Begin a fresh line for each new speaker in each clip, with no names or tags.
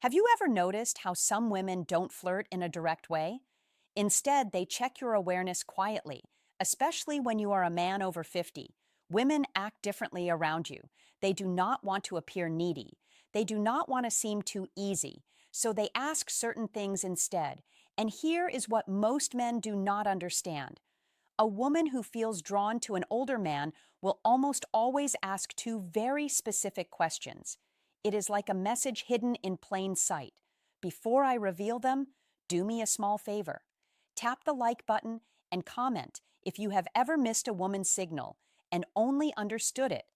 Have you ever noticed how some women don't flirt in a direct way? Instead, they check your awareness quietly, especially when you are a man over 50. Women act differently around you. They do not want to appear needy. They do not want to seem too easy, so they ask certain things instead. And here is what most men do not understand. A woman who feels drawn to an older man will almost always ask two very specific questions. It is like a message hidden in plain sight. Before I reveal them, do me a small favor. Tap the like button and comment if you have ever missed a woman's signal and only understood it.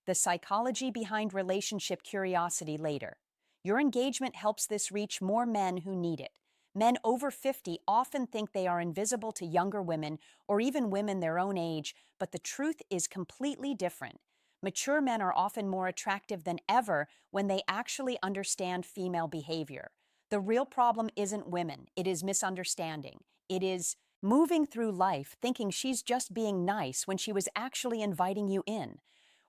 The psychology behind relationship curiosity later. Your engagement helps this reach more men who need it. Men over 50 often think they are invisible to younger women or even women their own age, but the truth is completely different. Mature men are often more attractive than ever when they actually understand female behavior. The real problem isn't women, it is misunderstanding. It is moving through life thinking she's just being nice when she was actually inviting you in.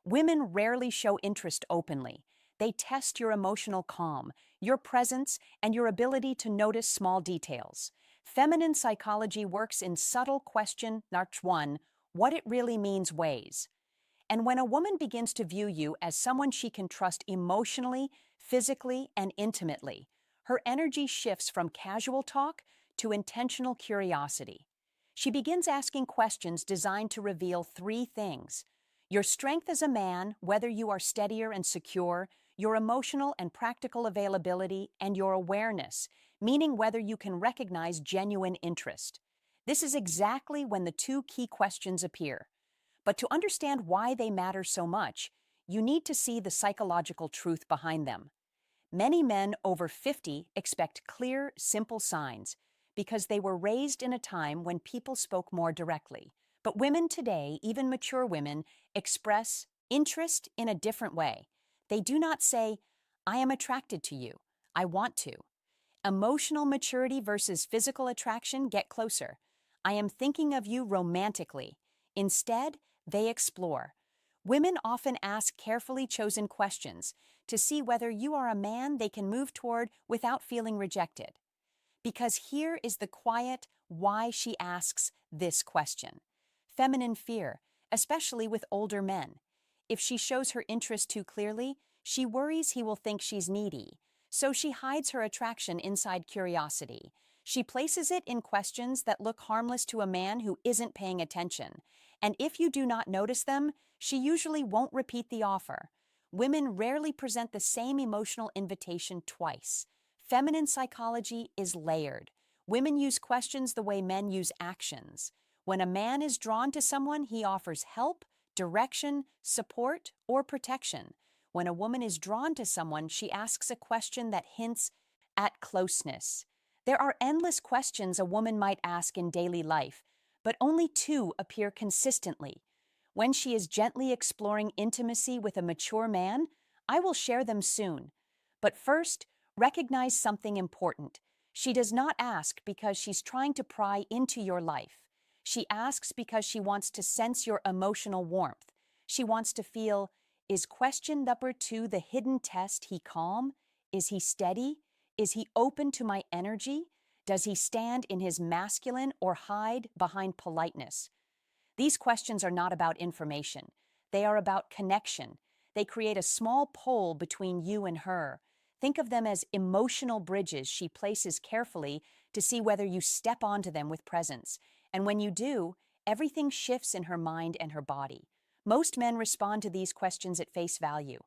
Women rarely show interest openly. They test your emotional calm, your presence, and your ability to notice small details. Feminine psychology works in subtle question, not one, what it really means ways. And when a woman begins to view you as someone she can trust emotionally, physically, and intimately, her energy shifts from casual talk to intentional curiosity. She begins asking questions designed to reveal three things: your strength as a man, whether you are steadier and secure, your emotional and practical availability, and your awareness, meaning whether you can recognize genuine interest. This is exactly when the two key questions appear. But to understand why they matter so much, you need to see the psychological truth behind them. Many men over 50 expect clear, simple signs because they were raised in a time when people spoke more directly. But women today, even mature women, express interest in a different way. They do not say, I am attracted to you, I want to. Emotional maturity versus physical attraction get closer. I am thinking of you romantically. Instead, they explore. Women often ask carefully chosen questions to see whether you are a man they can move toward without feeling rejected. Because here is the quiet why she asks this question. Feminine fear, especially with older men. If she shows her interest too clearly, she worries he will think she's needy. So she hides her attraction inside curiosity. She places it in questions that look harmless to a man who isn't paying attention. And if you do not notice them, she usually won't repeat the offer. Women rarely present the same emotional invitation twice. Feminine psychology is layered. Women use questions the way men use actions. When a man is drawn to someone, he offers help, direction, support, or protection. When a woman is drawn to someone, she asks a question that hints at closeness. There are endless questions a woman might ask in daily life, but only two appear consistently. When she is gently exploring intimacy with a mature man, I will share them soon. But first, recognize something important. She does not ask because she's trying to pry into your life. She asks because she wants to sense your emotional warmth. She wants to feel, is question number two the hidden test? He calm? Is he steady? Is he open to my energy? Does he stand in his masculine or hide behind politeness? These questions are not about information. They are about connection. They create a small pole between you and her. Think of them as emotional bridges she places carefully to see whether you step onto them with presence. And when you do, everything shifts in her mind and her body. Most men respond to these questions at face value,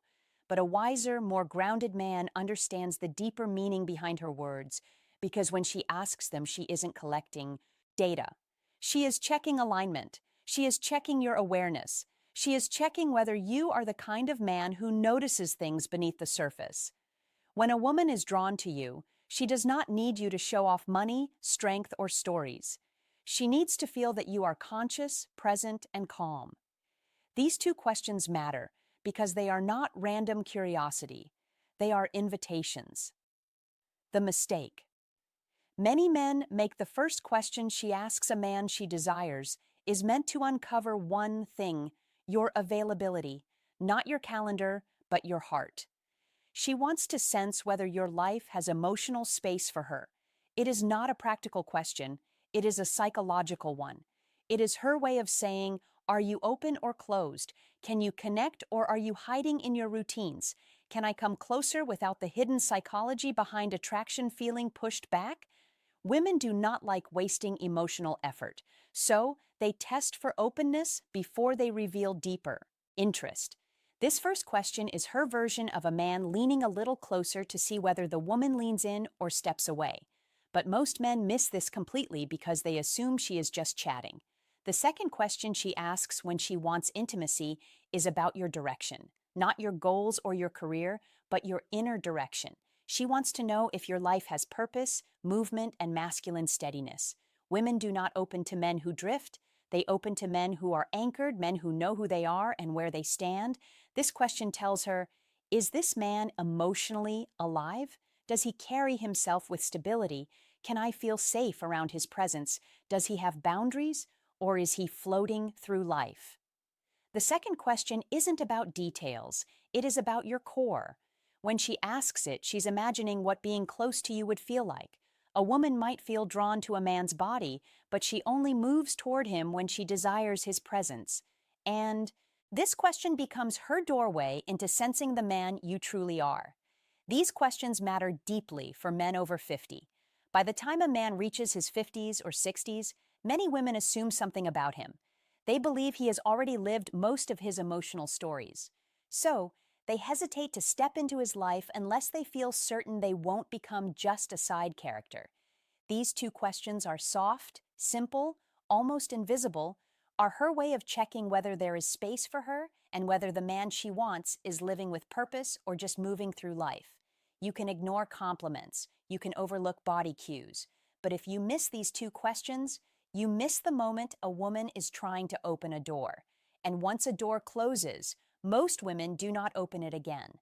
but a wiser, more grounded man understands the deeper meaning behind her words, because when she asks them, she isn't collecting data. She is checking alignment. She is checking your awareness. She is checking whether you are the kind of man who notices things beneath the surface. When a woman is drawn to you, she does not need you to show off money, strength, or stories. She needs to feel that you are conscious, present, and calm. These two questions matter because they are not random curiosity. They are invitations. The mistake. Many men make the first question she asks a man she desires is meant to uncover one thing: your availability, not your calendar, but your heart. She wants to sense whether your life has emotional space for her. It is not a practical question, it is a psychological one. It is her way of saying, are you open or closed? Can you connect or are you hiding in your routines? Can I come closer without the hidden psychology behind attraction feeling pushed back? Women do not like wasting emotional effort, so they test for openness before they reveal deeper interest. This first question is her version of a man leaning a little closer to see whether the woman leans in or steps away. But most men miss this completely because they assume she is just chatting. The second question she asks when she wants intimacy is about your direction, not your goals or your career, but your inner direction. She wants to know if your life has purpose, movement, and masculine steadiness. Women do not open to men who drift. They open to men who are anchored, men who know who they are and where they stand. This question tells her, is this man emotionally alive? Does he carry himself with stability? Can I feel safe around his presence? Does he have boundaries? Or is he floating through life? The second question isn't about details. It is about your core. When she asks it, she's imagining what being close to you would feel like. A woman might feel drawn to a man's body, but she only moves toward him when she desires his presence. And this question becomes her doorway into sensing the man you truly are. These questions matter deeply for men over 50. By the time a man reaches his 50s or 60s, many women assume something about him. They believe he has already lived most of his emotional stories. So, they hesitate to step into his life unless they feel certain they won't become just a side character. These two questions are soft, simple, almost invisible, are her way of checking whether there is space for her and whether the man she wants is living with purpose or just moving through life. You can ignore compliments, you can overlook body cues, but if you miss these two questions, you miss the moment a woman is trying to open a door. And once a door closes, most women do not open it again.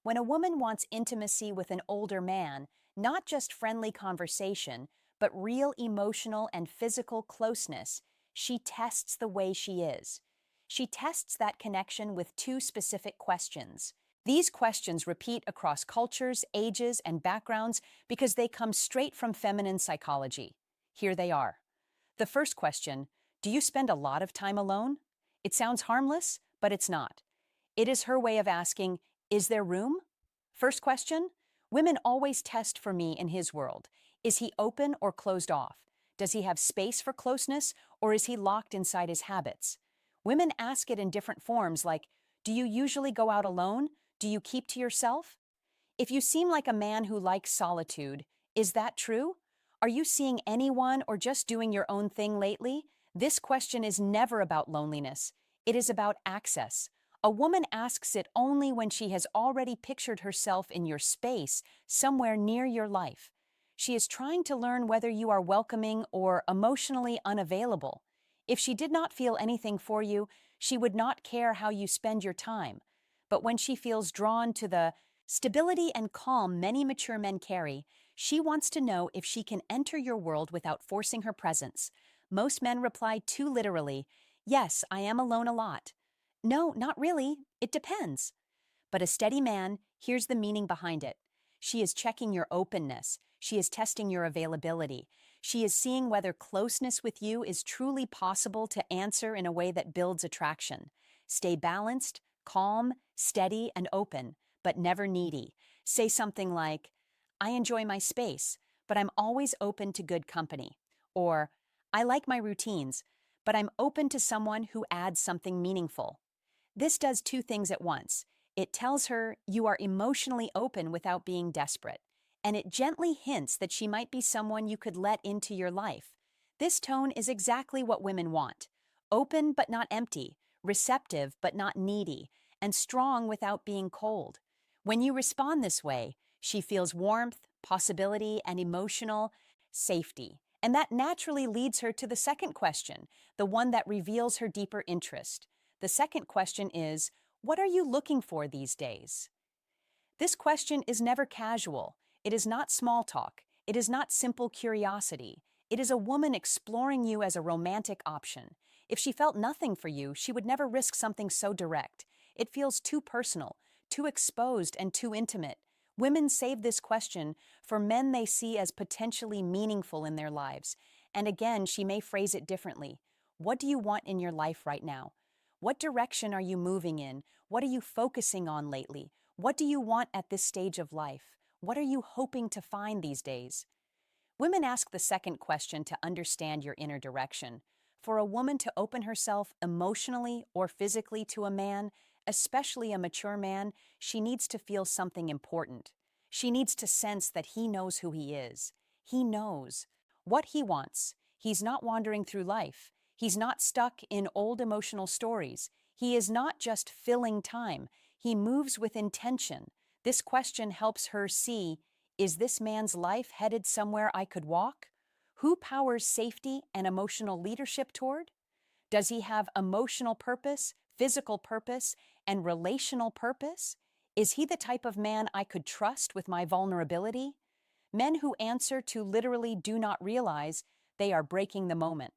When a woman wants intimacy with an older man, not just friendly conversation, but real emotional and physical closeness, she tests the way she is. She tests that connection with two specific questions. These questions repeat across cultures, ages, and backgrounds because they come straight from feminine psychology. Here they are. The first question, do you spend a lot of time alone? It sounds harmless, but it's not. It is her way of asking, is there room? First question, women always test for me in his world. Is he open or closed off? Does he have space for closeness, or is he locked inside his habits? Women ask it in different forms like, do you usually go out alone? Do you keep to yourself? If you seem like a man who likes solitude, is that true? Are you seeing anyone or just doing your own thing lately? This question is never about loneliness. It is about access. A woman asks it only when she has already pictured herself in your space, somewhere near your life. She is trying to learn whether you are welcoming or emotionally unavailable. If she did not feel anything for you, she would not care how you spend your time. But when she feels drawn to the stability and calm many mature men carry, she wants to know if she can enter your world without forcing her presence. Most men reply too literally, yes, I am alone a lot. No, not really. It depends. But a steady man hears the meaning behind it. She is checking your openness. She is testing your availability. She is seeing whether closeness with you is truly possible to answer in a way that builds attraction. Stay balanced, calm, steady, and open, but never needy. Say something like, I enjoy my space, but I'm always open to good company. Or, I like my routines, but I'm open to someone who adds something meaningful. This does two things at once. It tells her you are emotionally open without being desperate, and it gently hints that she might be someone you could let into your life. This tone is exactly what women want. Open but not empty, receptive but not needy, and strong without being cold. When you respond this way, she feels warmth, possibility, and emotional safety. And that naturally leads her to the second question, the one that reveals her deeper interest. The second question is, what are you looking for these days? This question is never casual. It is not small talk. It is not simple curiosity. It is a woman exploring you as a romantic option. If she felt nothing for you, she would never risk something so direct. It feels too personal, too exposed and too intimate. Women save this question for men they see as potentially meaningful in their lives. And again, she may phrase it differently. What do you want in your life right now? What direction are you moving in? What are you focusing on lately? What do you want at this stage of life? What are you hoping to find these days? Women ask the second question to understand your inner direction. For a woman to open herself emotionally or physically to a man, especially a mature man, she needs to feel something important. She needs to sense that he knows who he is. He knows what he wants. He's not wandering through life. He's not stuck in old emotional stories. He is not just filling time. He moves with intention. This question helps her see, is this man's life headed somewhere I could walk? Who powers safety and emotional leadership toward? Does he have emotional purpose, physical purpose, and relational purpose? Is he the type of man I could trust with my vulnerability? Men who answer to literally do not realize they are breaking the moment.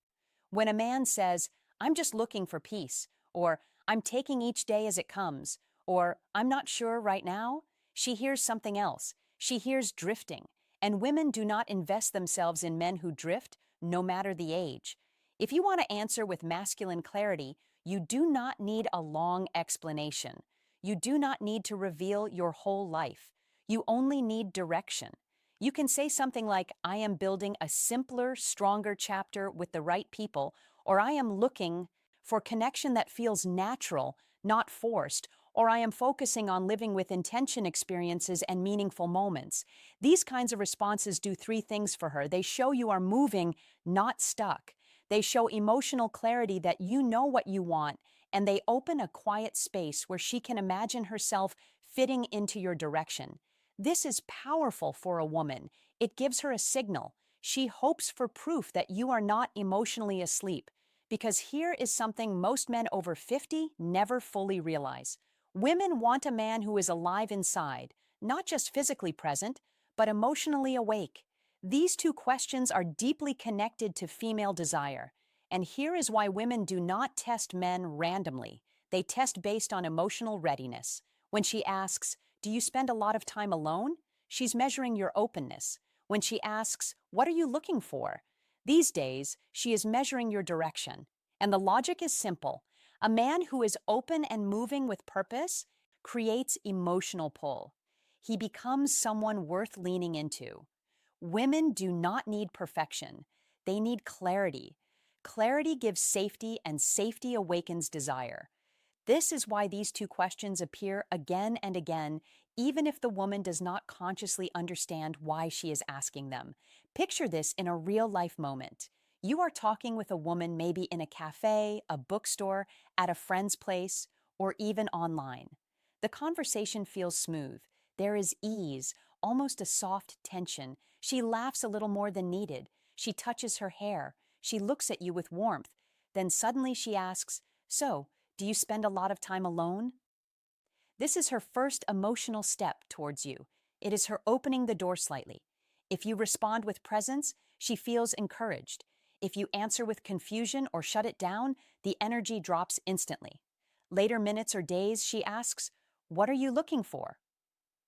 When a man says, I'm just looking for peace, or I'm taking each day as it comes, or I'm not sure right now, she hears something else. She hears drifting. And women do not invest themselves in men who drift, no matter the age. If you want to answer with masculine clarity, you do not need a long explanation. You do not need to reveal your whole life. You only need direction. You can say something like, I am building a simpler, stronger chapter with the right people, or I am looking for connection that feels natural, not forced, or I am focusing on living with intention experiences and meaningful moments. These kinds of responses do three things for her. They show you are moving, not stuck. They show emotional clarity that you know what you want, and they open a quiet space where she can imagine herself fitting into your direction. This is powerful for a woman. It gives her a signal. She hopes for proof that you are not emotionally asleep. Because here is something most men over 50 never fully realize. Women want a man who is alive inside, not just physically present, but emotionally awake. These two questions are deeply connected to female desire. And here is why women do not test men randomly. They test based on emotional readiness. When she asks, do you spend a lot of time alone? She's measuring your openness. When she asks, what are you looking for? These days, she is measuring your direction. And the logic is simple. A man who is open and moving with purpose creates emotional pull. He becomes someone worth leaning into. Women do not need perfection. They need clarity. Clarity gives safety, and safety awakens desire. This is why these two questions appear again and again, even if the woman does not consciously understand why she is asking them. Picture this in a real-life moment. You are talking with a woman maybe in a cafe, a bookstore, at a friend's place, or even online. The conversation feels smooth. There is ease, almost a soft tension. She laughs a little more than needed. She touches her hair. She looks at you with warmth. Then suddenly she asks, so, do you spend a lot of time alone? This is her first emotional step towards you. It is her opening the door slightly. If you respond with presence, she feels encouraged. If you answer with confusion or shut it down, the energy drops instantly. Later minutes or days, she asks, what are you looking for?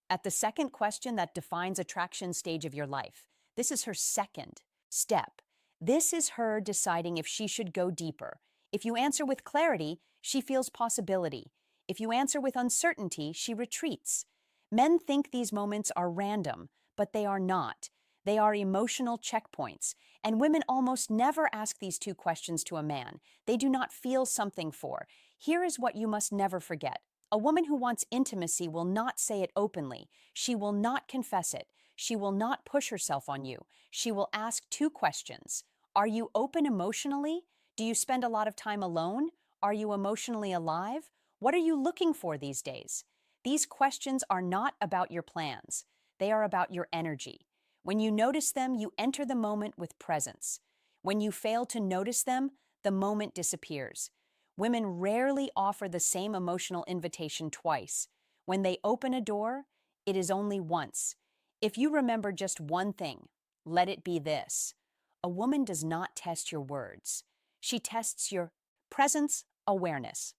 At the second question that defines attraction stage of your life, this is her second step. This is her deciding if she should go deeper. If you answer with clarity, she feels possibility. If you answer with uncertainty, she retreats. Men think these moments are random, but they are not. They are emotional checkpoints, and women almost never ask these two questions to a man. They do not feel something for. Here is what you must never forget. A woman who wants intimacy will not say it openly. She will not confess it. She will not push herself on you. She will ask two questions. Are you open emotionally? Do you spend a lot of time alone? Are you emotionally alive? What are you looking for these days? These questions are not about your plans. They are about your energy. When you notice them, you enter the moment with presence. When you fail to notice them, the moment disappears. Women rarely offer the same emotional invitation twice. When they open a door, it is only once. If you remember just one thing, let it be this. A woman does not test your words. She tests your presence awareness.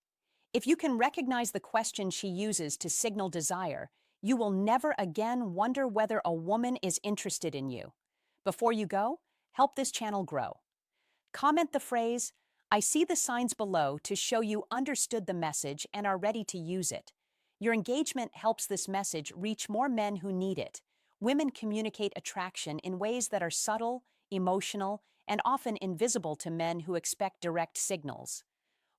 If you can recognize the question she uses to signal desire, you will never again wonder whether a woman is interested in you. Before you go, help this channel grow. Comment the phrase, "I see the signs below," to show you understood the message and are ready to use it. Your engagement helps this message reach more men who need it. Women communicate attraction in ways that are subtle, emotional, and often invisible to men who expect direct signals.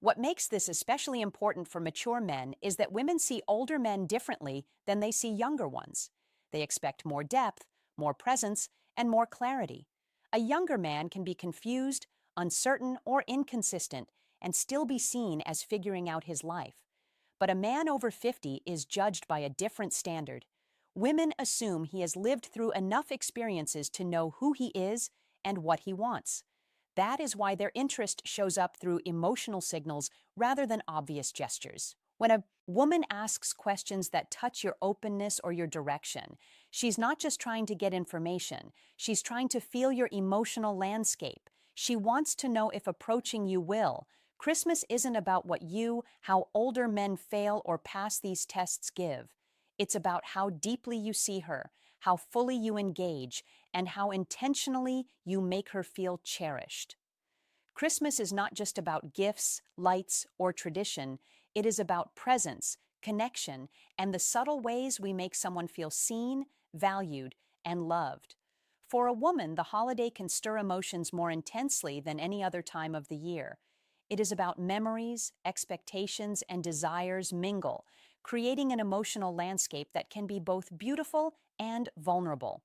What makes this especially important for mature men is that women see older men differently than they see younger ones. They expect more depth, more presence, and more clarity. A younger man can be confused, uncertain, or inconsistent and still be seen as figuring out his life. But a man over 50 is judged by a different standard. Women assume he has lived through enough experiences to know who he is and what he wants. That is why their interest shows up through emotional signals rather than obvious gestures. When a woman asks questions that touch your openness or your direction, she's not just trying to get information, she's trying to feel your emotional landscape. She wants to know if approaching you will. Christmas isn't about how older men fail or pass these tests give. It's about how deeply you see her, how fully you engage, and how intentionally you make her feel cherished. Christmas is not just about gifts, lights, or tradition. It is about presence, connection, and the subtle ways we make someone feel seen, valued, and loved. For a woman, the holiday can stir emotions more intensely than any other time of the year. It is about memories, expectations, and desires mingle, creating an emotional landscape that can be both beautiful and vulnerable.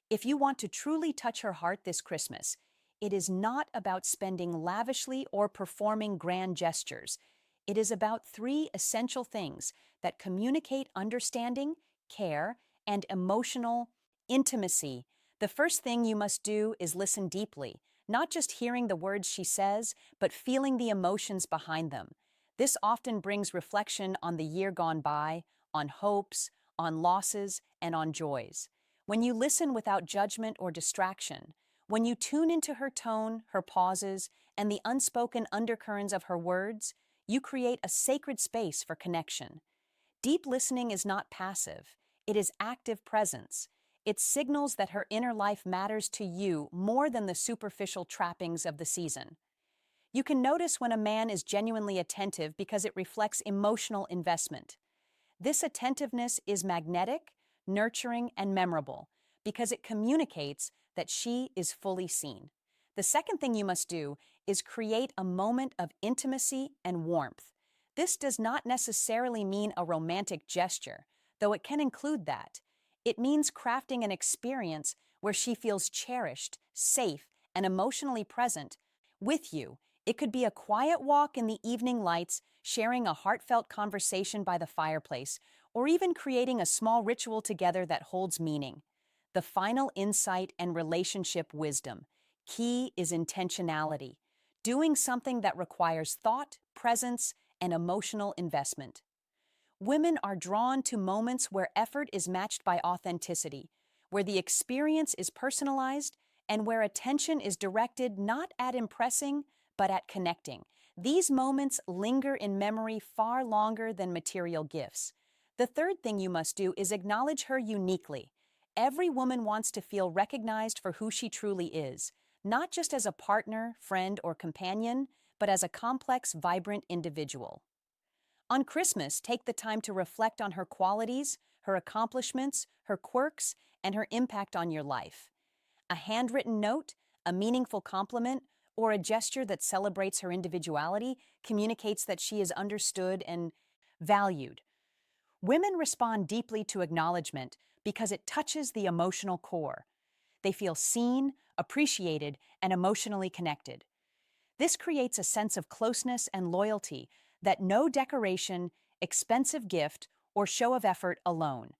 If you want to truly touch her heart this Christmas, it is not about spending lavishly or performing grand gestures. It is about three essential things that communicate understanding, care, and emotional intimacy. The first thing you must do is listen deeply, not just hearing the words she says, but feeling the emotions behind them. This often brings reflection on the year gone by, on hopes, on losses, and on joys. When you listen without judgment or distraction, when you tune into her tone, her pauses, and the unspoken undercurrents of her words, you create a sacred space for connection. Deep listening is not passive, it is active presence. It signals that her inner life matters to you more than the superficial trappings of the season. You can notice when a man is genuinely attentive because it reflects emotional investment. This attentiveness is magnetic, nurturing, and memorable because it communicates that she is fully seen. The second thing you must do is create a moment of intimacy and warmth. This does not necessarily mean a romantic gesture, though it can include that. It means crafting an experience where she feels cherished, safe, and emotionally present with you. It could be a quiet walk in the evening lights, sharing a heartfelt conversation by the fireplace, or even creating a small ritual together that holds meaning. The final insight and relationship wisdom. Key is intentionality, doing something that requires thought, presence, and emotional investment. Women are drawn to moments where effort is matched by authenticity, where the experience is personalized, and where attention is directed not at impressing, but at connecting. These moments linger in memory far longer than material gifts. The third thing you must do is acknowledge her uniquely. Every woman wants to feel recognized for who she truly is, not just as a partner, friend, or companion, but as a complex, vibrant individual. On Christmas, take the time to reflect on her qualities, her accomplishments, her quirks, and her impact on your life. A handwritten note, a meaningful compliment, or a gesture that celebrates her individuality communicates that she is understood and valued. Women respond deeply to acknowledgement because it touches the emotional core. They feel seen, appreciated, and emotionally connected. This creates a sense of closeness and loyalty that no decoration, expensive gift, or show of effort alone